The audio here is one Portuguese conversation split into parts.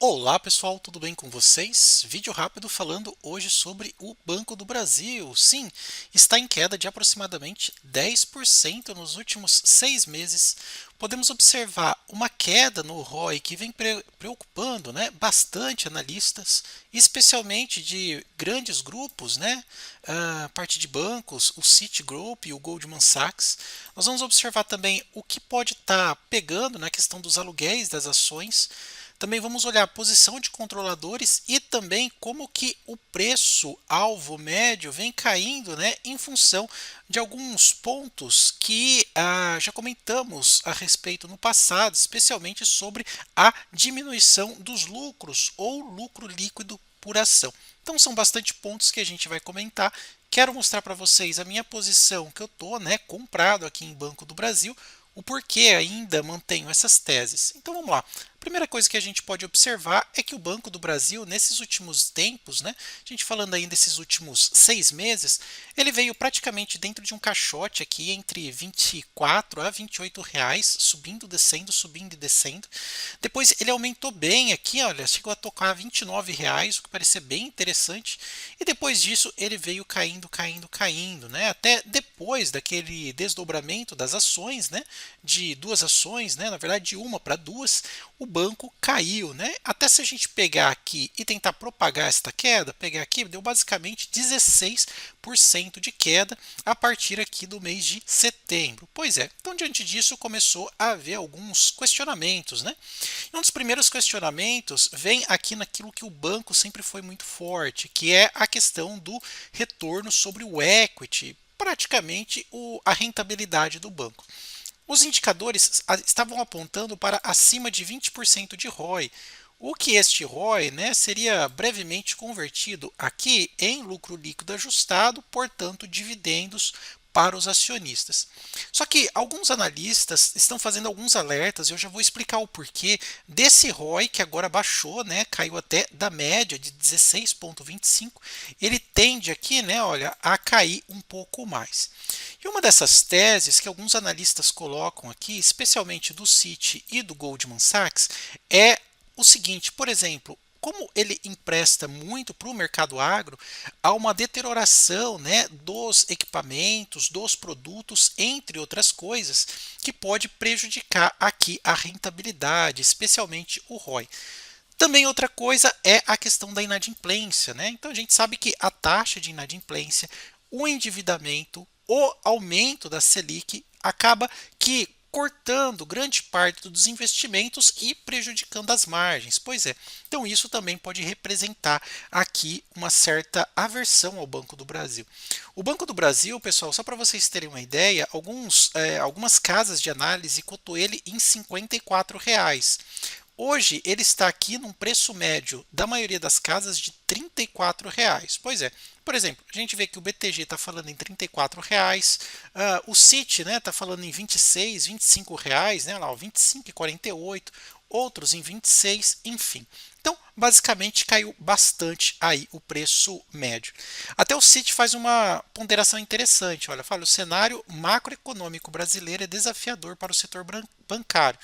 Olá pessoal, tudo bem com vocês? Vídeo rápido falando hoje sobre o Banco do Brasil. Sim, está em queda de aproximadamente 10% nos últimos 6 meses. Podemos observar uma queda no ROI que vem preocupando, bastante analistas, especialmente de grandes grupos, a parte de bancos, o Citigroup e o Goldman Sachs. Nós vamos observar também o que pode estar pegando na questão dos aluguéis das ações. Também vamos olhar a posição de controladores e também como que o preço alvo médio vem caindo, em função de alguns pontos que já comentamos a respeito no passado, especialmente sobre a diminuição dos lucros ou lucro líquido por ação. Então são bastante pontos que a gente vai comentar. Quero mostrar para vocês a minha posição que eu estou comprado aqui em Banco do Brasil, o porquê ainda mantenho essas teses. Então vamos lá. A primeira coisa que a gente pode observar é que o Banco do Brasil, nesses últimos tempos, a gente falando ainda desses últimos 6 meses, ele veio praticamente dentro de um caixote aqui entre 24 a 28 reais, subindo e descendo. Depois ele aumentou bem aqui, olha, chegou a tocar 29 reais, o que parece ser bem interessante. E depois disso ele veio caindo, até depois daquele desdobramento das ações, de duas ações, na verdade de uma para duas, o banco caiu, Até se a gente pegar aqui e tentar propagar esta queda, pegar aqui, deu basicamente 16% de queda a partir aqui do mês de setembro. Pois é, então diante disso começou a haver alguns questionamentos, E um dos primeiros questionamentos vem aqui naquilo que o banco sempre foi muito forte, que é a questão do retorno sobre o equity, praticamente a rentabilidade do banco. Os indicadores estavam apontando para acima de 20% de ROI, o que este ROI seria brevemente convertido aqui em lucro líquido ajustado, portanto, dividendos para os acionistas. Só que alguns analistas estão fazendo alguns alertas, e eu já vou explicar o porquê desse ROI que agora baixou, caiu até da média de 16,25, ele tende aqui, olha, a cair um pouco mais. E uma dessas teses que alguns analistas colocam aqui, especialmente do Citi e do Goldman Sachs, é o seguinte, por exemplo, como ele empresta muito para o mercado agro, há uma deterioração dos equipamentos, dos produtos, entre outras coisas, que pode prejudicar aqui a rentabilidade, especialmente o ROI. Também outra coisa é a questão da inadimplência, Então a gente sabe que a taxa de inadimplência, o endividamento, o aumento da Selic acaba que cortando grande parte dos investimentos e prejudicando as margens. Pois é, então isso também pode representar aqui uma certa aversão ao Banco do Brasil. O Banco do Brasil, pessoal, só para vocês terem uma ideia, algumas casas de análise cotou ele em R$ 54 reais. Hoje ele está aqui num preço médio da maioria das casas de R$ 34 reais. Pois é, por exemplo, a gente vê que o BTG está falando em R$ 34 reais, o Citi está falando em 26, 25 reais, lá, 25,48, outros em 26, enfim. Então, basicamente caiu bastante aí o preço médio. Até o Citi faz uma ponderação interessante. Olha, fala, o cenário macroeconômico brasileiro é desafiador para o setor bancário.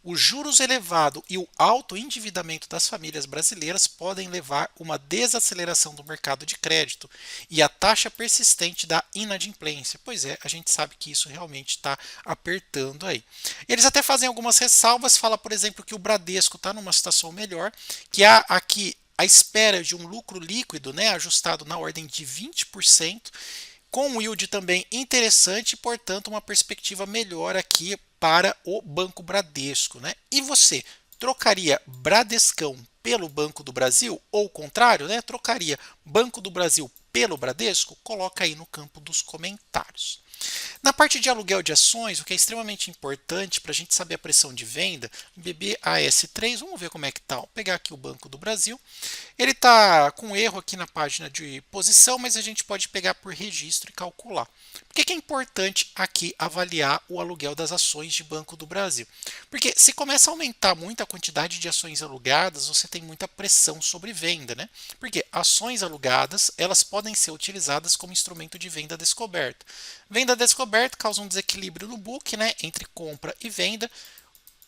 Os juros elevados e o alto endividamento das famílias brasileiras podem levar a uma desaceleração do mercado de crédito e a taxa persistente da inadimplência. Pois é, a gente sabe que isso realmente está apertando aí. Eles até fazem algumas ressalvas, fala, por exemplo, que o Bradesco está numa situação melhor, que há aqui a espera de um lucro líquido, ajustado na ordem de 20%, com um yield também interessante e, portanto, uma perspectiva melhor aqui para o Banco Bradesco. E você trocaria Bradescão pelo Banco do Brasil ou o contrário, trocaria Banco do Brasil pelo Bradesco? Coloca aí no campo dos comentários. Na parte de aluguel de ações, o que é extremamente importante para a gente saber a pressão de venda, BBAS3, vamos ver como é que está. Vou pegar aqui o Banco do Brasil. Ele está com erro aqui na página de posição, mas a gente pode pegar por registro e calcular. Por que é importante aqui avaliar o aluguel das ações de Banco do Brasil? Porque se começa a aumentar muito a quantidade de ações alugadas, você tem muita pressão sobre venda, Porque ações alugadas, elas podem ser utilizadas como instrumento de venda descoberta. Venda descoberta causa um desequilíbrio no book, entre compra e venda.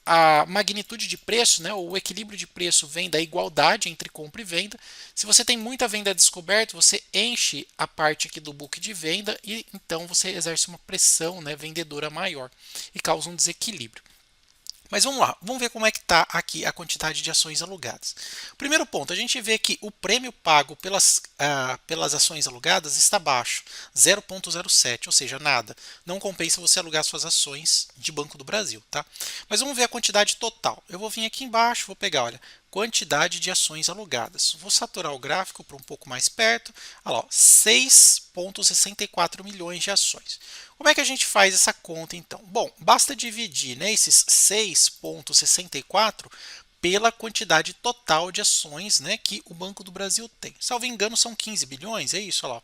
a magnitude de preço, né, o equilíbrio de preço vem da igualdade entre compra e venda. Se você tem muita venda descoberta, você enche a parte aqui do book de venda e então você exerce uma pressão, né, vendedora maior e causa um desequilíbrio. Mas vamos lá, vamos ver como é que está aqui a quantidade de ações alugadas. Primeiro ponto, a gente vê que o prêmio pago pelas ações alugadas está baixo, 0,07, ou seja, nada. Não compensa você alugar suas ações de Banco do Brasil, tá? Mas vamos ver a quantidade total. Eu vou vir aqui embaixo, vou pegar, olha, quantidade de ações alugadas. Vou saturar o gráfico para um pouco mais perto. Olha lá, 6,64 milhões de ações. Como é que a gente faz essa conta então? Bom, basta dividir, né, esses 6,64 pela quantidade total de ações, né, que o Banco do Brasil tem. Salvo engano, são 15 bilhões, é isso, olha lá.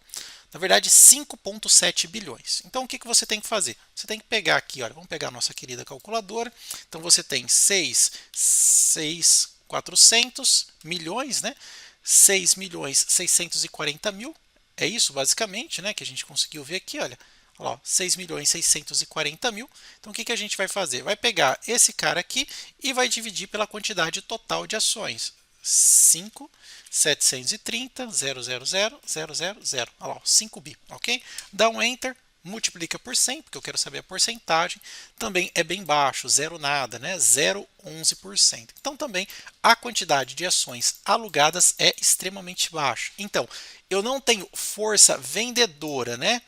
Na verdade, 5,7 bilhões. Então, o que você tem que fazer? Você tem que pegar aqui, olha, vamos pegar a nossa querida calculadora. Então, você tem 6,400 milhões, né? 6 milhões 640 mil. É isso, basicamente, né, que a gente conseguiu ver aqui, olha. Olha lá, 6 milhões 640 mil. Então, o que a gente vai fazer? Vai pegar esse cara aqui e vai dividir pela quantidade total de ações. 5.730.000.000. Olha lá, 5 bi, ok? Dá um Enter, multiplica por 100, porque eu quero saber a porcentagem. Também é bem baixo, zero nada, né? 0,11%. Então, também a quantidade de ações alugadas é extremamente baixa. Então, eu não tenho força vendedora, né,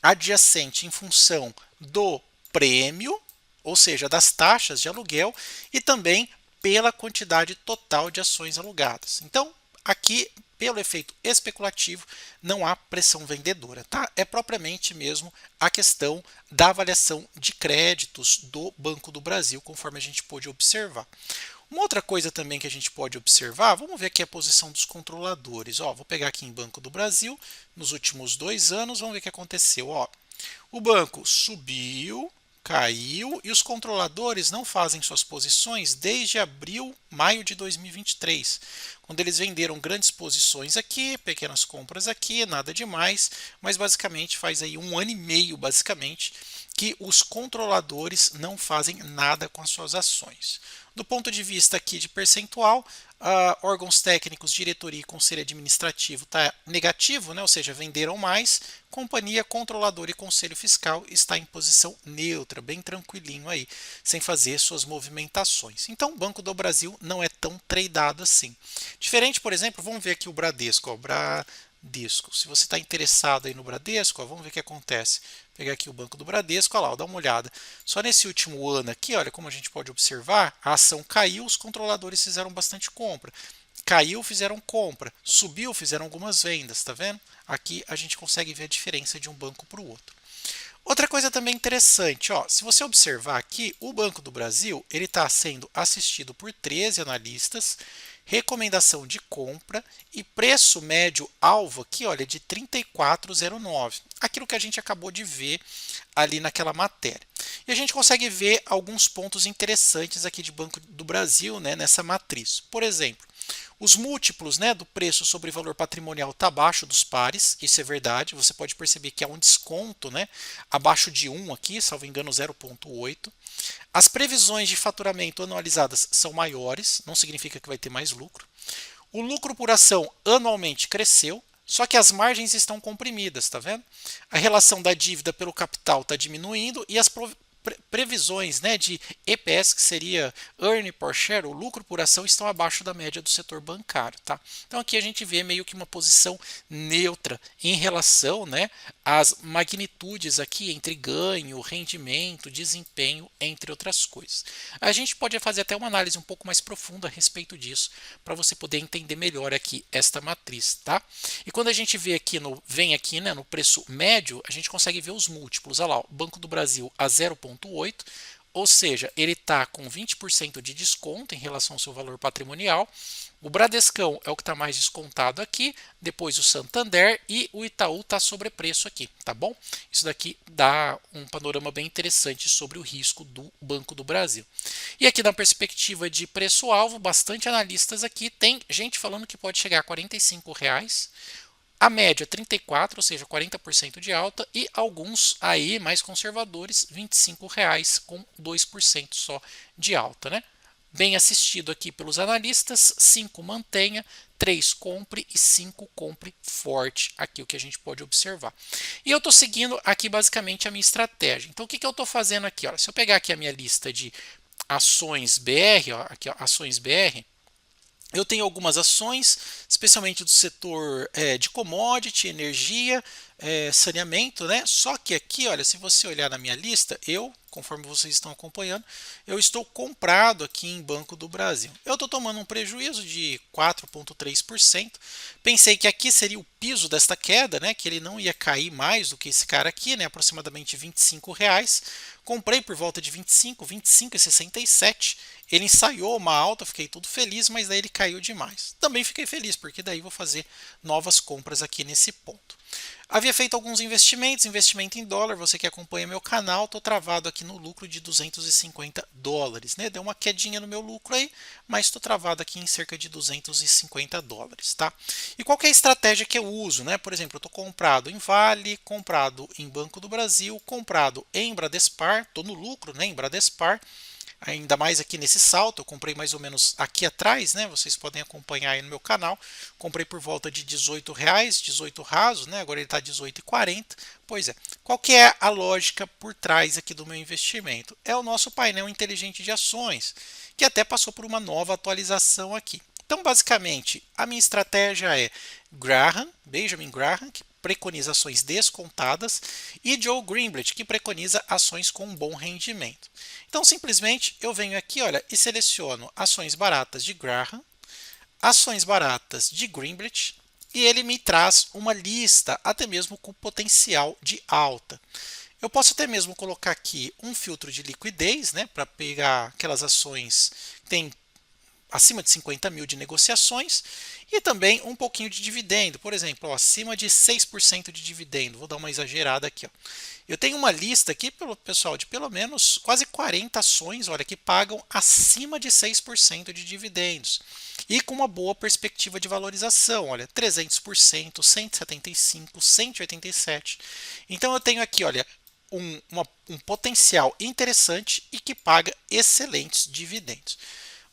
adjacente em função do prêmio, ou seja, das taxas de aluguel, e também pela quantidade total de ações alugadas. Então, aqui, pelo efeito especulativo, não há pressão vendedora, tá? É propriamente mesmo a questão da avaliação de créditos do Banco do Brasil, conforme a gente pôde observar. Uma outra coisa também que a gente pode observar, vamos ver aqui a posição dos controladores. Ó, vou pegar aqui em Banco do Brasil, nos últimos 2 anos, vamos ver o que aconteceu. Ó, o banco subiu, caiu e os controladores não fazem suas posições desde abril, maio de 2023, quando eles venderam grandes posições aqui, pequenas compras aqui, nada demais, mas basicamente faz aí 1 ano e meio, basicamente, que os controladores não fazem nada com as suas ações. Do ponto de vista aqui de percentual, órgãos técnicos, diretoria e conselho administrativo está negativo, né? Ou seja, venderam mais. Companhia, controlador e conselho fiscal está em posição neutra, bem tranquilinho aí, sem fazer suas movimentações. Então, o Banco do Brasil não é tão tradeado assim. Diferente, por exemplo, vamos ver aqui o Bradesco. Ó, Bradesco. Se você está interessado aí no Bradesco, ó, vamos ver o que acontece. Vou pegar aqui o Banco do Bradesco, olha lá, dá uma olhada. Só nesse último ano aqui, olha como a gente pode observar, a ação caiu, os controladores fizeram bastante compra. Caiu, fizeram compra. Subiu, fizeram algumas vendas, tá vendo? Aqui a gente consegue ver a diferença de um banco para o outro. Outra coisa também interessante, ó, se você observar aqui, o Banco do Brasil ele está sendo assistido por 13 analistas, recomendação de compra e preço médio alvo aqui, olha, de 34,09. Aquilo que a gente acabou de ver ali naquela matéria. E a gente consegue ver alguns pontos interessantes aqui de Banco do Brasil, né, nessa matriz. Por exemplo, os múltiplos, né, do preço sobre valor patrimonial está abaixo dos pares, isso é verdade. Você pode perceber que há um desconto, né, abaixo de 1 aqui, salvo engano 0,8. As previsões de faturamento anualizadas são maiores, não significa que vai ter mais lucro. O lucro por ação anualmente cresceu, só que as margens estão comprimidas, tá vendo? A relação da dívida pelo capital está diminuindo e as previsões, né, de EPS, que seria Earning per Share, o lucro por ação, estão abaixo da média do setor bancário. Tá? Então aqui a gente vê meio que uma posição neutra em relação, né, às magnitudes aqui entre ganho, rendimento, desempenho, entre outras coisas. A gente pode fazer até uma análise um pouco mais profunda a respeito disso, para você poder entender melhor aqui esta matriz. Tá? E quando a gente vê aqui vem aqui, né, no preço médio, a gente consegue ver os múltiplos. Olha lá, o Banco do Brasil a 0,8, ou seja, ele está com 20% de desconto em relação ao seu valor patrimonial. O Bradescão é o que está mais descontado aqui, depois o Santander e o Itaú está sobrepreço aqui, tá bom? Isso daqui dá um panorama bem interessante sobre o risco do Banco do Brasil. E aqui na perspectiva de preço-alvo, bastante analistas aqui, tem gente falando que pode chegar a R$ 45, A média 34, ou seja, 40% de alta, e alguns aí mais conservadores, R$ 25 com 2% só de alta, né? Bem assistido aqui pelos analistas, 5 mantenha, 3 compre e 5 compre forte, aqui o que a gente pode observar. E eu estou seguindo aqui basicamente a minha estratégia. Então o que eu estou fazendo aqui? Olha, se eu pegar aqui a minha lista de ações BR, ó, aqui ó, ações BR, eu tenho algumas ações, especialmente do setor de commodity, energia, saneamento, né? Só que aqui, olha, se você olhar na minha lista, conforme vocês estão acompanhando, eu estou comprado aqui em Banco do Brasil. Eu estou tomando um prejuízo de 4,3%. Pensei que aqui seria o piso desta queda, né? Que ele não ia cair mais do que esse cara aqui, né? Aproximadamente R$ 25. Comprei por volta de 25, 25,67. Ele ensaiou uma alta, fiquei tudo feliz, mas daí ele caiu demais. Também fiquei feliz, porque daí vou fazer novas compras aqui nesse ponto. Havia feito alguns investimentos, investimento em dólar, você que acompanha meu canal, estou travado aqui no lucro de $250, né? Deu uma quedinha no meu lucro aí, mas estou travado aqui em cerca de $250, tá? E qual que é a estratégia que eu uso, né? Por exemplo, eu estou comprado em Vale, comprado em Banco do Brasil, comprado em Bradespar, estou no lucro, né, em Bradespar. Ainda mais aqui nesse salto, eu comprei mais ou menos aqui atrás, né? Vocês podem acompanhar aí no meu canal. Comprei por volta de R$ 18, 18 raso, né? Agora ele está R$ 18,40. Pois é, qual que é a lógica por trás aqui do meu investimento? É o nosso painel inteligente de ações, que até passou por uma nova atualização aqui. Então, basicamente, a minha estratégia é Benjamin Graham, que preconiza ações descontadas, e Joe Greenblatt, que preconiza ações com um bom rendimento. Então, simplesmente, eu venho aqui, olha, e seleciono ações baratas de Graham, ações baratas de Greenblatt, e ele me traz uma lista, até mesmo com potencial de alta. Eu posso até mesmo colocar aqui um filtro de liquidez, né, para pegar aquelas ações que têm acima de 50 mil de negociações e também um pouquinho de dividendo, por exemplo, ó, acima de 6% de dividendo. Vou dar uma exagerada aqui. Ó. Eu tenho uma lista aqui, pessoal, de pelo menos quase 40 ações, olha, que pagam acima de 6% de dividendos e com uma boa perspectiva de valorização, olha, 300%, 175%, 187%. Então eu tenho aqui, olha, um potencial interessante e que paga excelentes dividendos.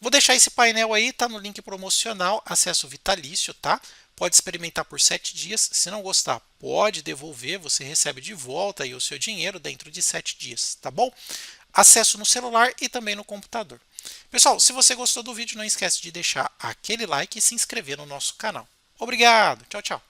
Vou deixar esse painel aí, tá no link promocional, acesso vitalício, tá? Pode experimentar por 7 dias. Se não gostar, pode devolver, você recebe de volta aí o seu dinheiro dentro de 7 dias, tá bom? Acesso no celular e também no computador. Pessoal, se você gostou do vídeo, não esquece de deixar aquele like e se inscrever no nosso canal. Obrigado, tchau, tchau.